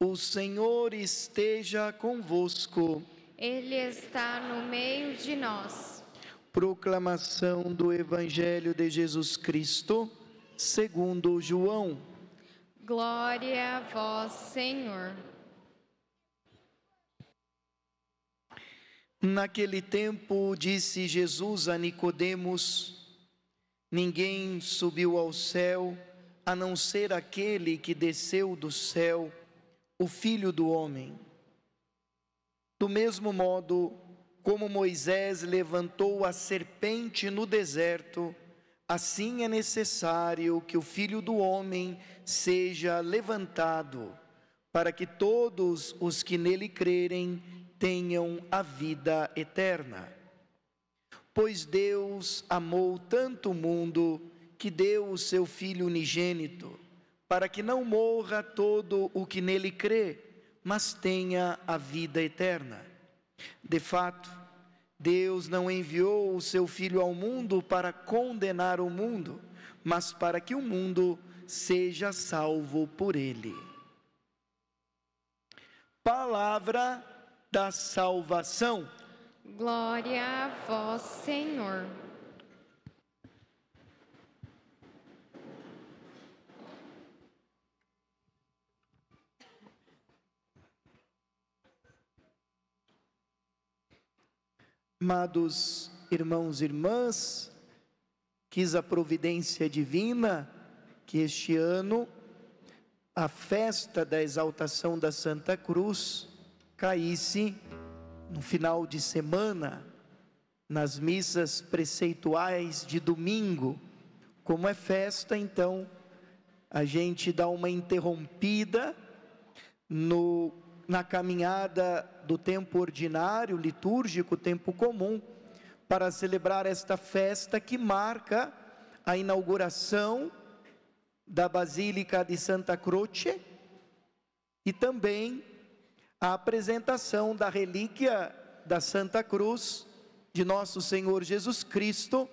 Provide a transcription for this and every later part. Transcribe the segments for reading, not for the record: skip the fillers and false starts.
O Senhor esteja convosco. Ele está no meio de nós. Proclamação do Evangelho de Jesus Cristo, segundo João. Glória a vós, Senhor. Naquele tempo disse Jesus a Nicodemos: ninguém subiu ao céu, a não ser aquele que desceu do céu, o Filho do Homem. Do mesmo modo, como Moisés levantou a serpente no deserto, assim é necessário que o Filho do Homem seja levantado, para que todos os que nele crerem tenham a vida eterna. Pois Deus amou tanto o mundo que deu o seu Filho unigênito, para que não morra todo o que nele crê, mas tenha a vida eterna. De fato, Deus não enviou o seu Filho ao mundo para condenar o mundo, mas para que o mundo seja salvo por ele. Palavra da salvação. Glória a vós, Senhor. Amados irmãos e irmãs, quis a providência divina que este ano a festa da exaltação da Santa Cruz caísse no final de semana, nas missas preceituais de domingo. Como é festa, então, a gente dá uma interrompida na caminhada do tempo ordinário, litúrgico, tempo comum, para celebrar esta festa que marca a inauguração da Basílica de Santa Croce e também a apresentação da relíquia da Santa Cruz de Nosso Senhor Jesus Cristo,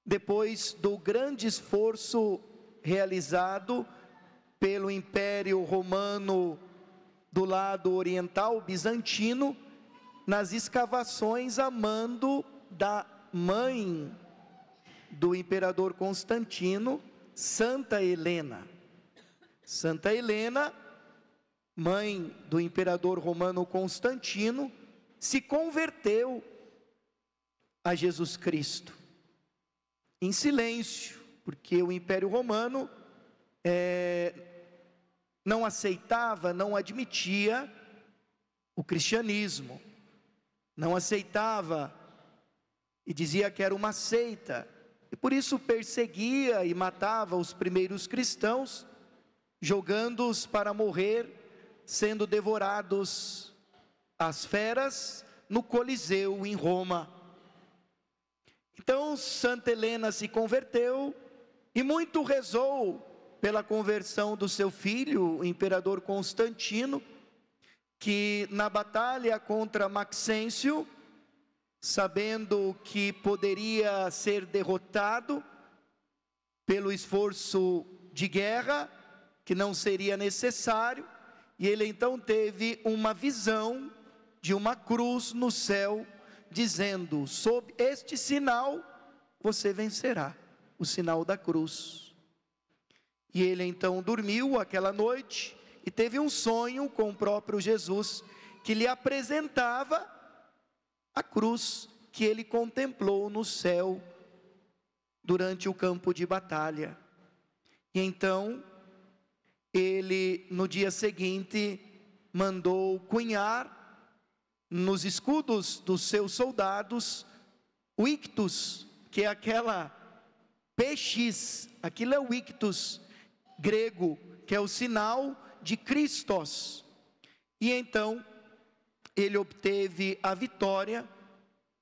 depois do grande esforço realizado pelo Império Romano do lado oriental bizantino, nas escavações a mando da mãe do imperador Constantino, Santa Helena. Santa Helena, mãe do imperador romano Constantino, se converteu a Jesus Cristo, em silêncio, porque o Império Romano não aceitava, não admitia o cristianismo, não aceitava e dizia que era uma seita, e por isso perseguia e matava os primeiros cristãos, jogando-os para morrer, sendo devorados às feras no Coliseu em Roma. Então Santa Helena se converteu e muito rezou pela conversão do seu filho, o imperador Constantino, que na batalha contra Maxêncio, sabendo que poderia ser derrotado pelo esforço de guerra, que não seria necessário, e ele então teve uma visão de uma cruz no céu, dizendo: sob este sinal você vencerá, o sinal da cruz. E ele então dormiu aquela noite e teve um sonho com o próprio Jesus, que lhe apresentava a cruz que ele contemplou no céu durante o campo de batalha. E então ele, no dia seguinte, mandou cunhar nos escudos dos seus soldados o ictus, que é aquela PX, aquilo é o ictus grego, que é o sinal de Christos. E então ele obteve a vitória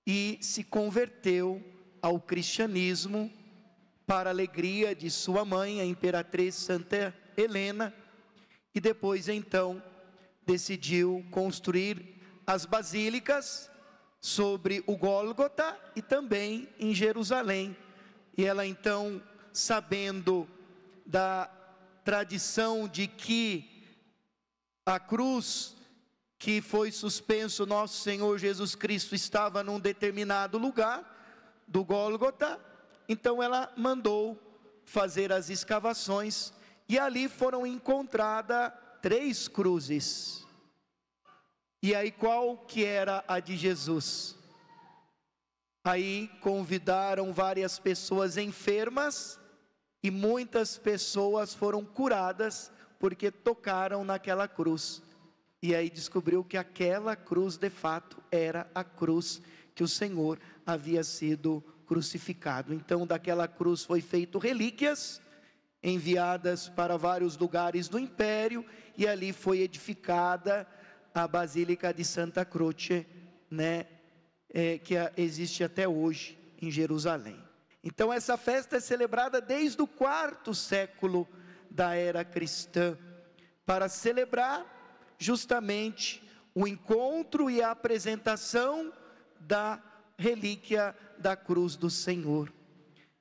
e se converteu ao cristianismo, para a alegria de sua mãe, a imperatriz Santa Helena, e depois então decidiu construir as basílicas sobre o Gólgota e também em Jerusalém. E ela então, sabendo da tradição de que a cruz que foi suspenso nosso Senhor Jesus Cristo estava num determinado lugar do Gólgota, então ela mandou fazer as escavações e ali foram encontradas 3 cruzes. E aí qual que era a de Jesus? Aí convidaram várias pessoas enfermas e muitas pessoas foram curadas porque tocaram naquela cruz. E aí descobriu que aquela cruz de fato era a cruz que o Senhor havia sido crucificado. Então daquela cruz foi feito relíquias, enviadas para vários lugares do império, e ali foi edificada a Basílica de Santa Croce, né, que existe até hoje em Jerusalém. Então essa festa é celebrada desde o 4º século da era cristã, para celebrar justamente o encontro e a apresentação da relíquia da cruz do Senhor.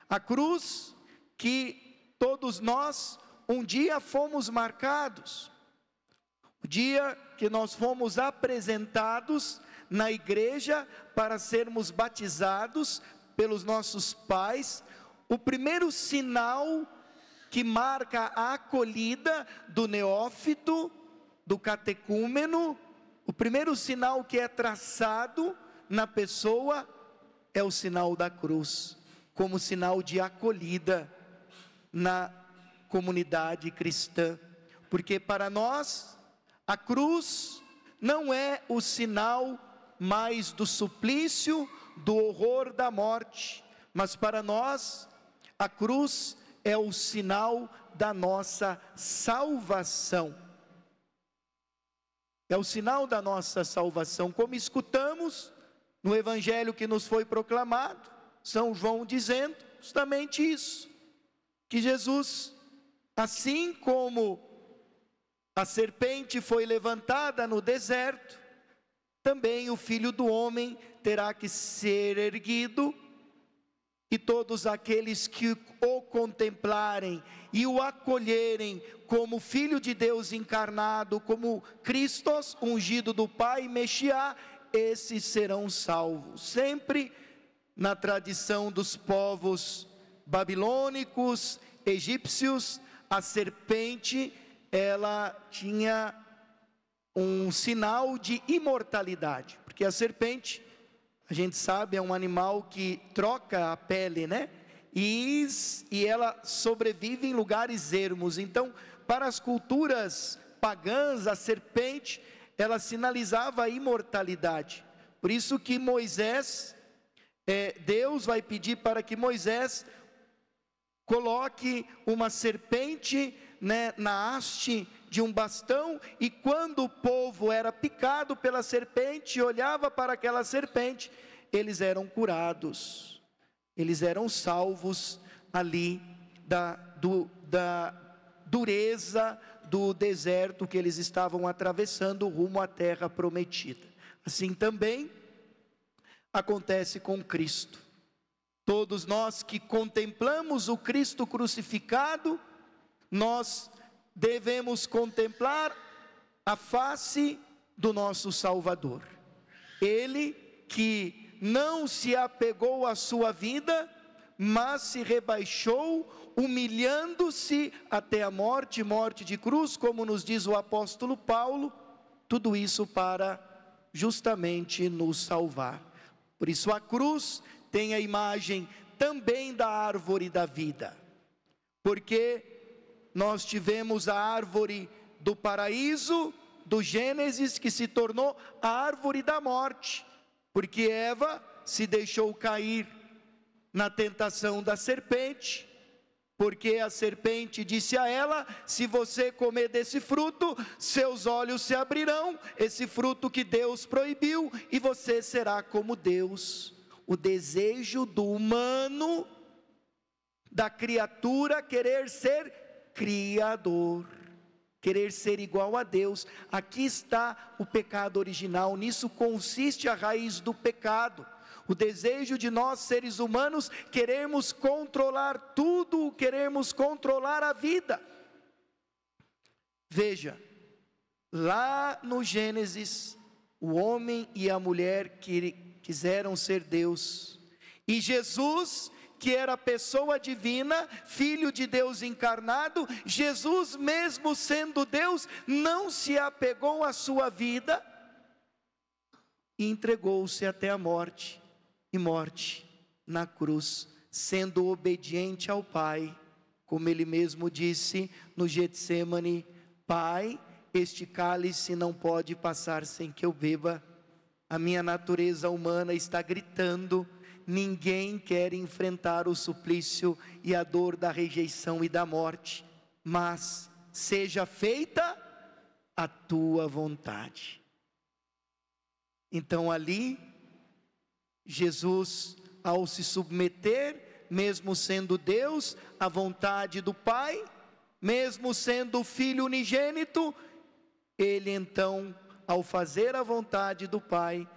A cruz que todos nós um dia fomos marcados, o dia que nós fomos apresentados na igreja para sermos batizados pelos nossos pais, o primeiro sinal que marca a acolhida do neófito, do catecúmeno, o primeiro sinal que é traçado na pessoa é o sinal da cruz, como sinal de acolhida na comunidade cristã, porque para nós a cruz não é o sinal mais do suplício, do horror da morte, mas para nós a cruz é o sinal da nossa salvação. É o sinal da nossa salvação, como escutamos no evangelho que nos foi proclamado, São João dizendo justamente isso, que Jesus, assim como a serpente foi levantada no deserto, também o Filho do Homem terá que ser erguido, e todos aqueles que o contemplarem e o acolherem como Filho de Deus encarnado, como Cristos, ungido do Pai, Mexiá, esses serão salvos. Sempre na tradição dos povos babilônicos, egípcios, a serpente, ela tinha um sinal de imortalidade, porque a serpente, a gente sabe, é um animal que troca a pele, né? E ela sobrevive em lugares ermos. Então, para as culturas pagãs, a serpente, ela sinalizava a imortalidade. Por isso que Moisés, Deus vai pedir para que Moisés coloque uma serpente, né, na haste de um bastão, e quando o povo era picado pela serpente e olhava para aquela serpente, eles eram curados, eles eram salvos ali da dureza do deserto que eles estavam atravessando rumo à terra prometida. Assim também acontece com Cristo. Todos nós que contemplamos o Cristo crucificado, nós devemos contemplar a face do nosso Salvador. Ele que não se apegou à sua vida, mas se rebaixou, humilhando-se até a morte, morte de cruz, como nos diz o apóstolo Paulo, tudo isso para justamente nos salvar. Por isso a cruz tem a imagem também da árvore da vida, porque nós tivemos a árvore do paraíso, do Gênesis, que se tornou a árvore da morte, porque Eva se deixou cair na tentação da serpente, porque a serpente disse a ela: se você comer desse fruto, seus olhos se abrirão, esse fruto que Deus proibiu, e você será como Deus. O desejo do humano, da criatura, querer ser criador, querer ser igual a Deus. Aqui está o pecado original, nisso consiste a raiz do pecado. O desejo de nós seres humanos queremos controlar tudo, queremos controlar a vida. Veja, Lá no Gênesis, o homem e a mulher que quiseram ser Deus, e Jesus, que era pessoa divina, Filho de Deus encarnado, Jesus mesmo sendo Deus, não se apegou à sua vida, e entregou-se até a morte, e morte na cruz, sendo obediente ao Pai, como ele mesmo disse no Getsêmani: Pai, este cálice não pode passar sem que eu beba. A minha natureza humana está gritando, ninguém quer enfrentar o suplício e a dor da rejeição e da morte, mas seja feita a tua vontade. Então ali, Jesus, ao se submeter, mesmo sendo Deus, à vontade do Pai, mesmo sendo o Filho unigênito, ele então, ao fazer a vontade do Pai,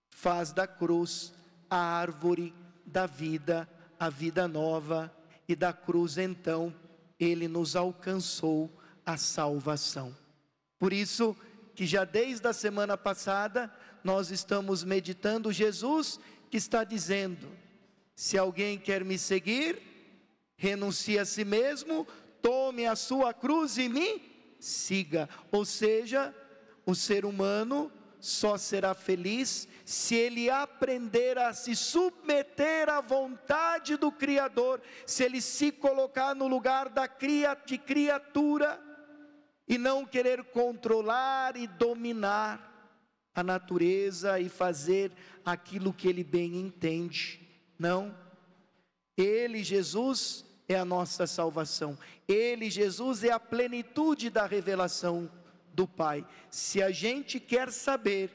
faz da cruz a árvore da vida, a vida nova, e da cruz então, ele nos alcançou a salvação. Por isso que já desde a semana passada, nós estamos meditando Jesus, que está dizendo: se alguém quer me seguir, renuncie a si mesmo, tome a sua cruz e me siga. Ou seja, o ser humano só será feliz se ele aprender a se submeter à vontade do Criador, se ele se colocar no lugar de criatura, e não querer controlar e dominar a natureza e fazer aquilo que ele bem entende. Não, ele, Jesus, é a nossa salvação. Ele, Jesus, é a plenitude da revelação do Pai. Se a gente quer saber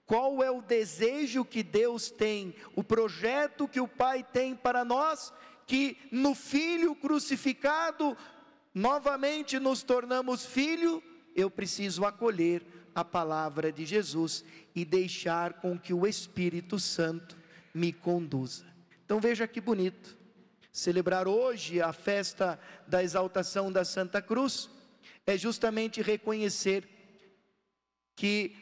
qual é o desejo que Deus tem, o projeto que o Pai tem para nós, que no Filho crucificado, novamente nos tornamos filho, eu preciso acolher a palavra de Jesus e deixar com que o Espírito Santo me conduza. Então veja que bonito, celebrar hoje a festa da exaltação da Santa Cruz, é justamente reconhecer que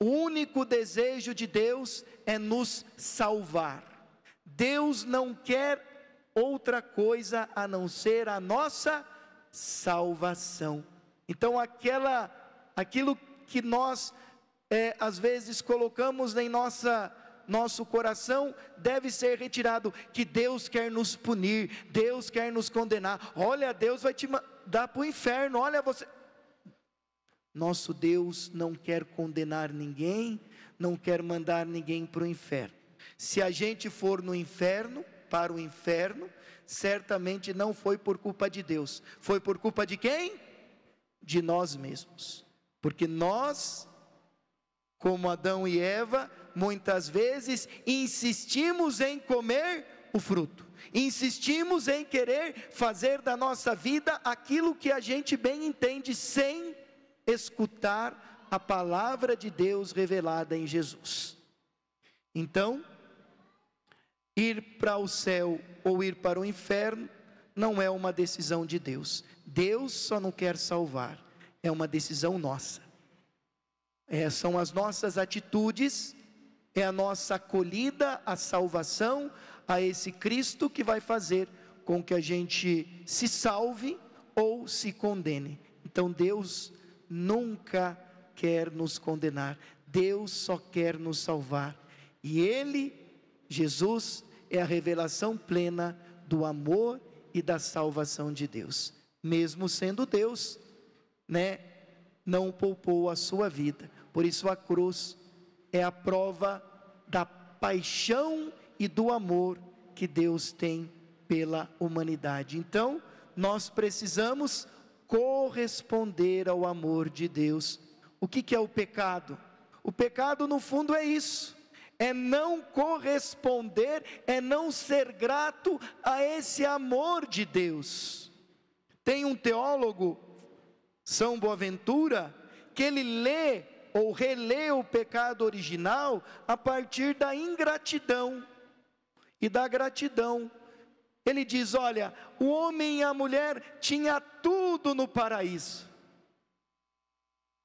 o único desejo de Deus é nos salvar. Deus não quer outra coisa a não ser a nossa salvação. Então aquilo que nós às vezes colocamos em nosso coração deve ser retirado, que Deus quer nos punir, Deus quer nos condenar. Olha, Deus vai te dar para o inferno, olha você. Nosso Deus não quer condenar ninguém, não quer mandar ninguém para o inferno. Se a gente for para o inferno, certamente não foi por culpa de Deus. Foi por culpa de quem? De nós mesmos. Porque nós, como Adão e Eva, muitas vezes insistimos em comer o fruto. Insistimos em querer fazer da nossa vida aquilo que a gente bem entende, sem escutar a palavra de Deus revelada em Jesus. Então, ir para o céu ou ir para o inferno não é uma decisão de Deus. Deus só não quer salvar, é uma decisão nossa. São as nossas atitudes, é a nossa acolhida à salvação, a esse Cristo, que vai fazer com que a gente se salve ou se condene. Então Deus nunca quer nos condenar, Deus só quer nos salvar. E Ele, Jesus, é a revelação plena do amor e da salvação de Deus. Mesmo sendo Deus, não poupou a sua vida. Por isso a cruz é a prova da paixão e do amor que Deus tem pela humanidade. Então, nós precisamos corresponder ao amor de Deus. O que é o pecado? O pecado, no fundo, é isso: é não corresponder, é não ser grato a esse amor de Deus. Tem um teólogo, São Boaventura, que ele lê ou relê o pecado original a partir da ingratidão e da gratidão. Ele diz: olha, o homem e a mulher tinham tudo no paraíso,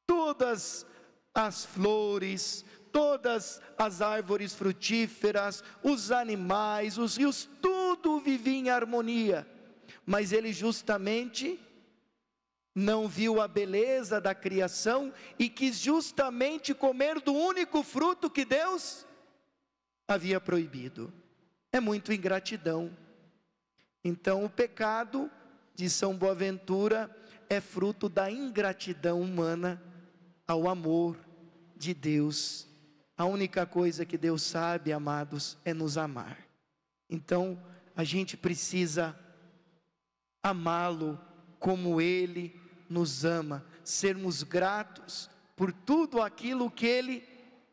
todas as flores, todas as árvores frutíferas, os animais, os rios, tudo vivia em harmonia. Mas ele justamente não viu a beleza da criação e quis justamente comer do único fruto que Deus havia proibido. É muito ingratidão. Então o pecado de São Boaventura é fruto da ingratidão humana ao amor de Deus. A única coisa que Deus sabe, amados, é nos amar. Então a gente precisa amá-lo como Ele nos ama, sermos gratos por tudo aquilo que Ele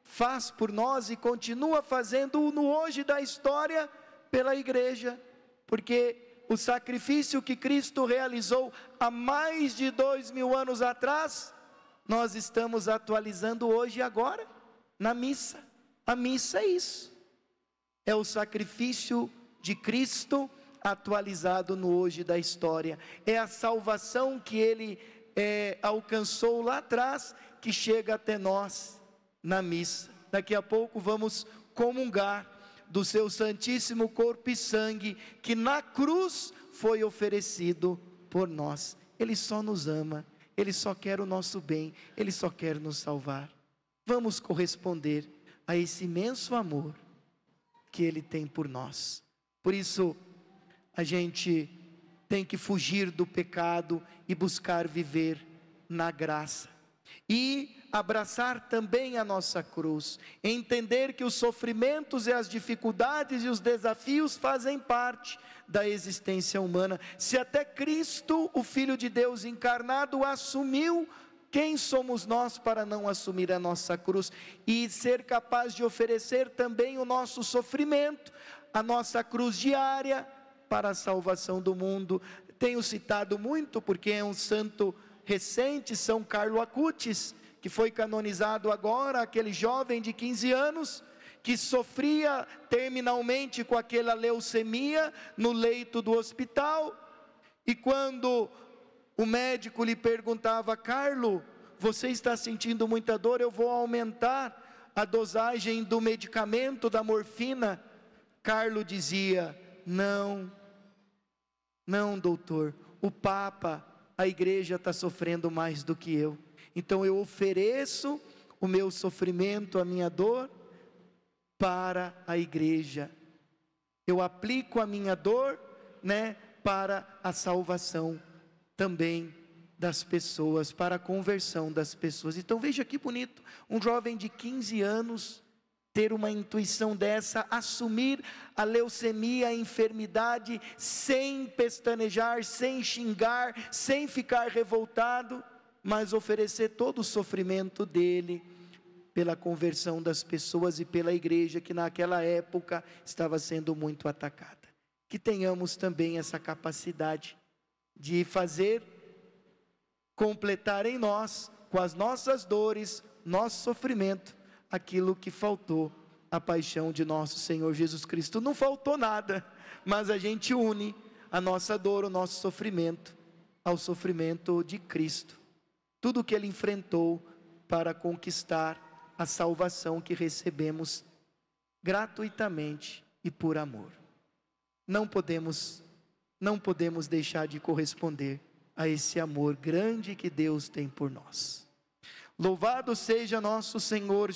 faz por nós e continua fazendo no hoje da história pela igreja, porque o sacrifício que Cristo realizou há mais de 2000 anos atrás, nós estamos atualizando hoje e agora, na missa. A missa é isso, é o sacrifício de Cristo atualizado no hoje da história, é a salvação que Ele alcançou lá atrás, que chega até nós na missa. Daqui a pouco vamos comungar do seu santíssimo corpo e sangue, que na cruz foi oferecido por nós. Ele só nos ama, Ele só quer o nosso bem, Ele só quer nos salvar. Vamos corresponder a esse imenso amor que Ele tem por nós. Por isso, a gente tem que fugir do pecado e buscar viver na graça. E abraçar também a nossa cruz, entender que os sofrimentos e as dificuldades e os desafios fazem parte da existência humana. Se até Cristo, o Filho de Deus encarnado, assumiu, quem somos nós para não assumir a nossa cruz e ser capaz de oferecer também o nosso sofrimento, a nossa cruz diária, para a salvação do mundo? Tenho citado muito, porque é um santo recente, São Carlo Acutis, que foi canonizado agora, aquele jovem de 15 anos, que sofria terminalmente com aquela leucemia, no leito do hospital, e quando o médico lhe perguntava: Carlo, você está sentindo muita dor, eu vou aumentar a dosagem do medicamento, da morfina. Carlo dizia: não, doutor, o Papa, a igreja está sofrendo mais do que eu, então eu ofereço o meu sofrimento, a minha dor, para a igreja, eu aplico a minha dor, para a salvação também das pessoas, para a conversão das pessoas. Então veja que bonito, um jovem de 15 anos, ter uma intuição dessa, assumir a leucemia, a enfermidade, sem pestanejar, sem xingar, sem ficar revoltado, mas oferecer todo o sofrimento dele, pela conversão das pessoas e pela igreja, que naquela época estava sendo muito atacada. Que tenhamos também essa capacidade de fazer, completar em nós, com as nossas dores, nosso sofrimento, aquilo que faltou à paixão de nosso Senhor Jesus Cristo. Não faltou nada, mas a gente une a nossa dor, o nosso sofrimento, ao sofrimento de Cristo. Tudo que Ele enfrentou para conquistar a salvação que recebemos gratuitamente e por amor. Não podemos deixar de corresponder a esse amor grande que Deus tem por nós. Louvado seja nosso Senhor